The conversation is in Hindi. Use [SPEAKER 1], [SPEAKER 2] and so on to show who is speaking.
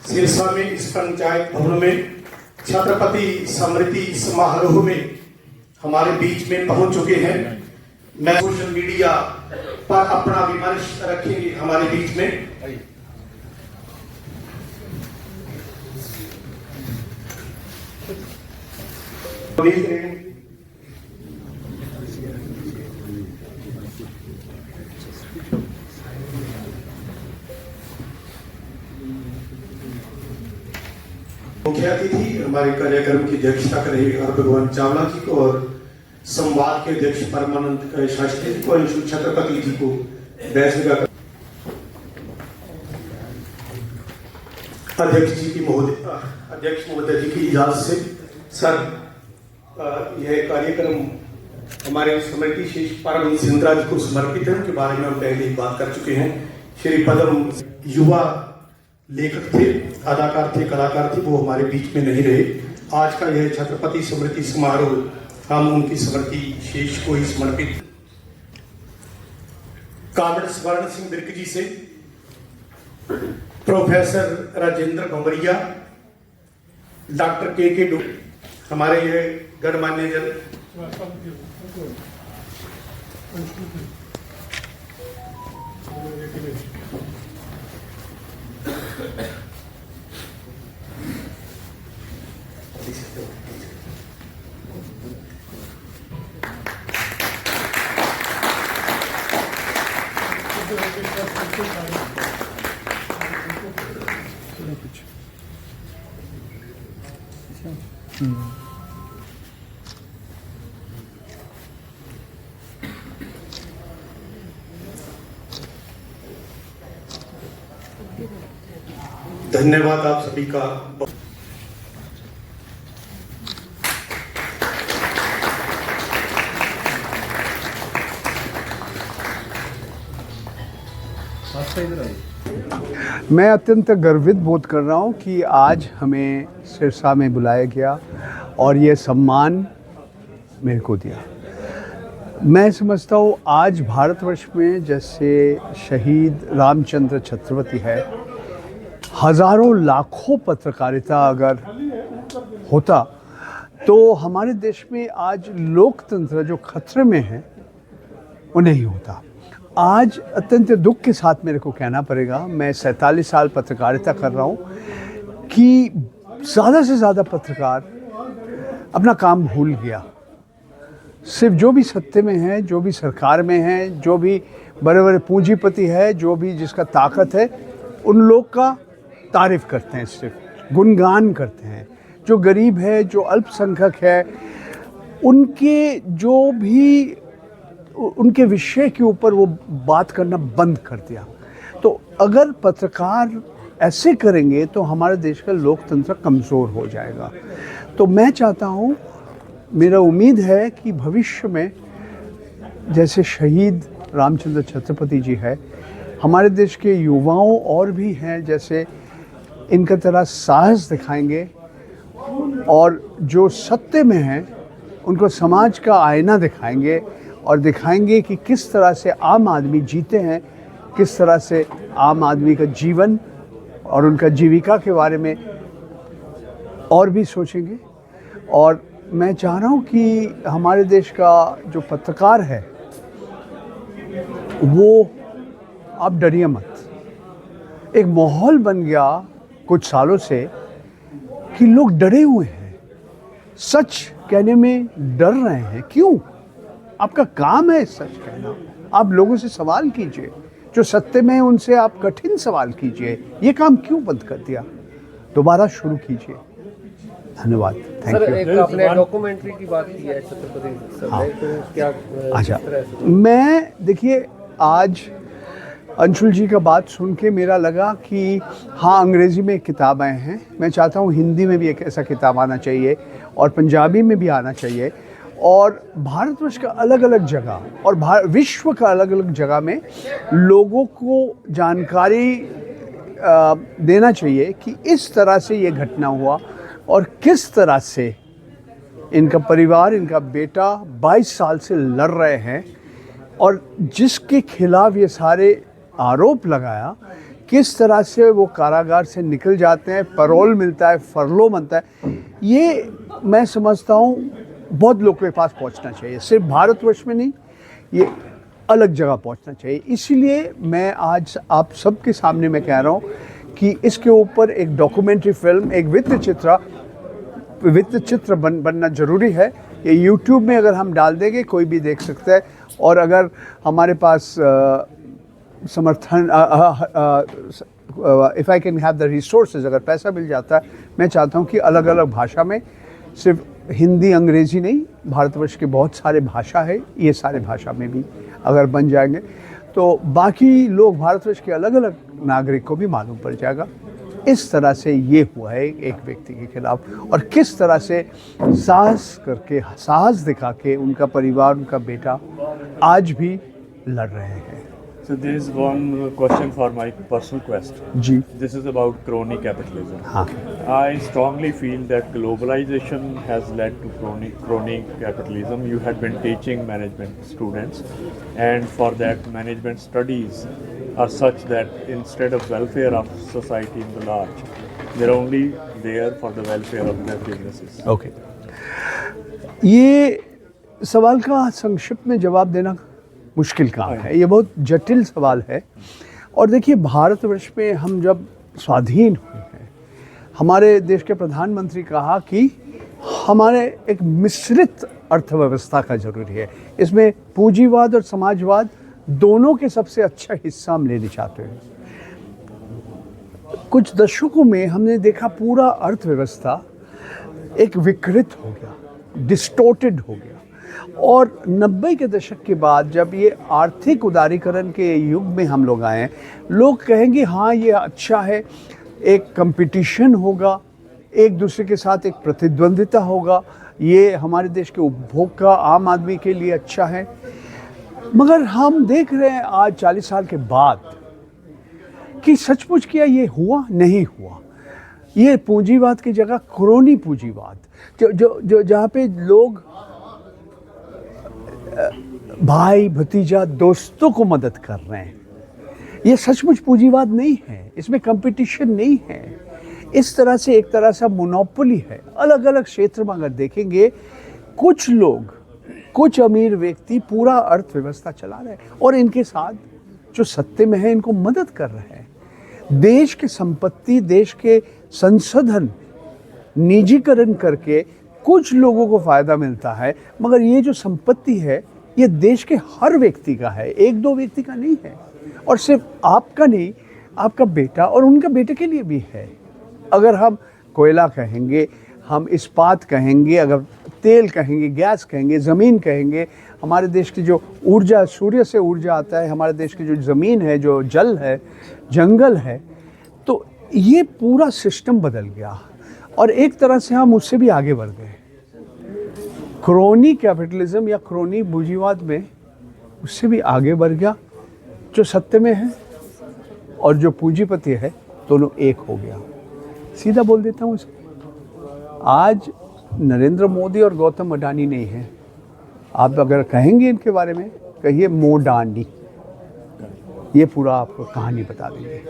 [SPEAKER 1] सिरसा में इस पंचायत भवन में छत्रपति स्मृति समारोह में हमारे बीच में पहुंच चुके हैं। मैं सोशल मीडिया पर अपना विमर्श रखेंगे हमारे बीच में। मुख्य अतिथि हमारे कार्यक्रम की अध्यक्षता करेंगे भगवान चावला जी को और संवाद के अध्यक्ष परमानंद शास्त्री जी को, अंशु छत्रपति जी को बैठक अध्यक्ष महोदय जी की इजाजत से सर यह कार्यक्रम हमारे स्मृति शेष परम सिंद्रा जी को समर्पित है, उनके बारे में हम पहले ही बात कर चुके हैं। श्री पद्म युवा लेखक थे, अदाकार थे, कलाकार थे, वो हमारे बीच में नहीं रहे। आज का यह छत्रपति स्मृति समारोह हम उनकी स्मृति शेष को ही समर्पित। कामड़ स्वर्ण सिंह बिर्क जी से प्रोफेसर राजेंद्र भंवरिया, डॉक्टर के डू, हमारे ये गणमान्य जन धन्यवाद आप सभी का।
[SPEAKER 2] मैं अत्यंत गर्वित बोध कर रहा हूँ कि आज हमें सिरसा में बुलाया गया और ये सम्मान मेरे को दिया। मैं समझता हूँ आज भारतवर्ष में जैसे शहीद रामचंद्र छत्रपति है, हज़ारों लाखों पत्रकारिता अगर होता तो हमारे देश में आज लोकतंत्र जो खतरे में है वो नहीं होता। आज अत्यंत दुख के साथ मेरे को कहना पड़ेगा, मैं 47 साल पत्रकारिता कर रहा हूँ, कि ज़्यादा से ज़्यादा पत्रकार अपना काम भूल गया। सिर्फ जो भी सत्ते में है, जो भी सरकार में है, जो भी बड़े बड़े पूंजीपति है, जो भी जिसका ताकत है, उन लोग का तारीफ़ करते हैं, सिर्फ गुणगान करते हैं। जो गरीब है, जो अल्पसंख्यक है, उनके जो भी उनके विषय के ऊपर वो बात करना बंद कर दिया। तो अगर पत्रकार ऐसे करेंगे तो हमारे देश का लोकतंत्र कमज़ोर हो जाएगा। तो मैं चाहता हूँ, मेरा उम्मीद है कि भविष्य में जैसे शहीद रामचंद्र छत्रपति जी है, हमारे देश के युवाओं और भी हैं जैसे इनका तरह साहस दिखाएंगे और जो सत्य में हैं उनको समाज का आईना दिखाएंगे और दिखाएंगे कि किस तरह से आम आदमी जीते हैं, किस तरह से आम आदमी का जीवन और उनका जीविका के बारे में और भी सोचेंगे। और मैं चाह रहा हूँ कि हमारे देश का जो पत्रकार है वो, आप डरिए मत। एक माहौल बन गया कुछ सालों से कि लोग डरे हुए हैं, सच कहने में डर रहे हैं। क्यों? आपका काम है सच कहना। आप लोगों से सवाल कीजिए, जो सत्य में है उनसे आप कठिन सवाल कीजिए। ये काम क्यों बंद कर दिया? दोबारा शुरू कीजिए। धन्यवाद। Thank you.
[SPEAKER 3] एक आपने डॉक्यूमेंट्री की बात की है छत्रपति सर ने, तो क्या
[SPEAKER 2] अच्छा, मैं देखिए आज अंशुल जी का बात सुन के मेरा लगा कि हाँ, अंग्रेज़ी में किताब आए हैं। मैं चाहता हूँ हिंदी में भी एक ऐसा किताब आना चाहिए और पंजाबी में भी आना चाहिए, और भारतवर्ष का अलग अलग जगह और विश्व का अलग अलग जगह में लोगों को जानकारी देना चाहिए कि इस तरह से ये घटना हुआ और किस तरह से इनका परिवार, इनका बेटा 22 साल से लड़ रहे हैं, और जिसके खिलाफ ये सारे आरोप लगाया किस तरह से वो कारागार से निकल जाते हैं, पैरोल मिलता है, फरलो बनता है, ये मैं समझता हूँ बहुत लोगों के पास पहुँचना चाहिए। सिर्फ भारतवर्ष में नहीं, ये अलग जगह पहुँचना चाहिए। इसीलिए मैं आज आप सबके सामने मैं कह रहा हूँ कि इसके ऊपर एक डॉक्यूमेंट्री फिल्म, एक वित्त चित्र बनना ज़रूरी है। ये यूट्यूब में अगर हम डाल देंगे कोई भी देख सकता है, और अगर हमारे पास समर्थन if I can have the resources, अगर पैसा मिल जाता है, मैं चाहता हूँ कि अलग अलग भाषा में, सिर्फ हिंदी अंग्रेज़ी नहीं, भारतवर्ष के बहुत सारे भाषा है, ये सारे भाषा में भी अगर बन जाएंगे तो बाकी लोग भारतवर्ष के अलग अलग नागरिक को भी मालूम पड़ जाएगा। इस तरह से ये हुआ है एक व्यक्ति के खिलाफ, और किस तरह से साहस दिखा के उनका परिवार, उनका बेटा आज भी लड़ रहे हैं।
[SPEAKER 4] So there is one question for my personal question.
[SPEAKER 2] जी
[SPEAKER 4] This is about crony capitalism.
[SPEAKER 2] हाँ,
[SPEAKER 4] I strongly feel that globalization has led to crony capitalism. You had been teaching management students, and for that, management studies are such that instead of welfare of society in the large, they're only there for the welfare of their businesses.
[SPEAKER 2] Okay. ये सवाल का संक्षिप्त में जवाब देना मुश्किल काम है, ये बहुत जटिल सवाल है। और देखिए, भारतवर्ष में हम जब स्वाधीन हुए हैं, हमारे देश के प्रधानमंत्री कहा कि हमारे एक मिश्रित अर्थव्यवस्था का ज़रूरी है। इसमें पूंजीवाद और समाजवाद दोनों के सबसे अच्छा हिस्सा हम लेना चाहते हैं। कुछ दशकों में हमने देखा पूरा अर्थव्यवस्था एक विकृत हो गया, डिस्टोर्टेड हो गया। और 90 के दशक के बाद जब ये आर्थिक उदारीकरण के युग में हम लोग आए, लोग कहेंगे हाँ ये अच्छा है, एक कंपटीशन होगा, एक दूसरे के साथ एक प्रतिद्वंदिता होगा, ये हमारे देश के उपभोग का, आम आदमी के लिए अच्छा है। मगर हम देख रहे हैं आज 40 साल के बाद कि सचमुच क्या ये हुआ? नहीं हुआ। ये पूंजीवाद की जगह क्रोनी पूंजीवाद, जो जहाँ पे लोग भाई भतीजा दोस्तों को मदद कर रहे हैं, ये सचमुच पूंजीवाद नहीं है, इसमें कंपटीशन नहीं है। इस तरह से एक तरह से मोनोपोली है। अलग अलग क्षेत्र में अगर देखेंगे, कुछ लोग, कुछ अमीर व्यक्ति पूरा अर्थव्यवस्था चला रहे हैं, और इनके साथ जो सत्ते में है इनको मदद कर रहे हैं। देश की संपत्ति, देश के संसाधन निजीकरण करके कुछ लोगों को फ़ायदा मिलता है, मगर ये जो संपत्ति है ये देश के हर व्यक्ति का है, एक दो व्यक्ति का नहीं है। और सिर्फ आपका नहीं, आपका बेटा और उनका बेटे के लिए भी है। अगर हम कोयला कहेंगे, हम इस्पात कहेंगे, अगर तेल कहेंगे, गैस कहेंगे, ज़मीन कहेंगे, हमारे देश की जो ऊर्जा, सूर्य से ऊर्जा आता है, हमारे देश की जो ज़मीन है, जो जल है, जंगल है, तो ये पूरा सिस्टम बदल गया और एक तरह से हम उससे भी आगे बढ़ गए। क्रोनी कैपिटलिज्म या क्रोनी पूंजीवाद में उससे भी आगे बढ़ गया। जो सत्य में है और जो पूंजीपति है, दोनों एक हो गया। सीधा बोल देता हूँ इसको, आज नरेंद्र मोदी और गौतम अडानी नहीं है। आप अगर कहेंगे इनके बारे में, कहिए मोडानी, ये पूरा आपको कहानी बता देंगे।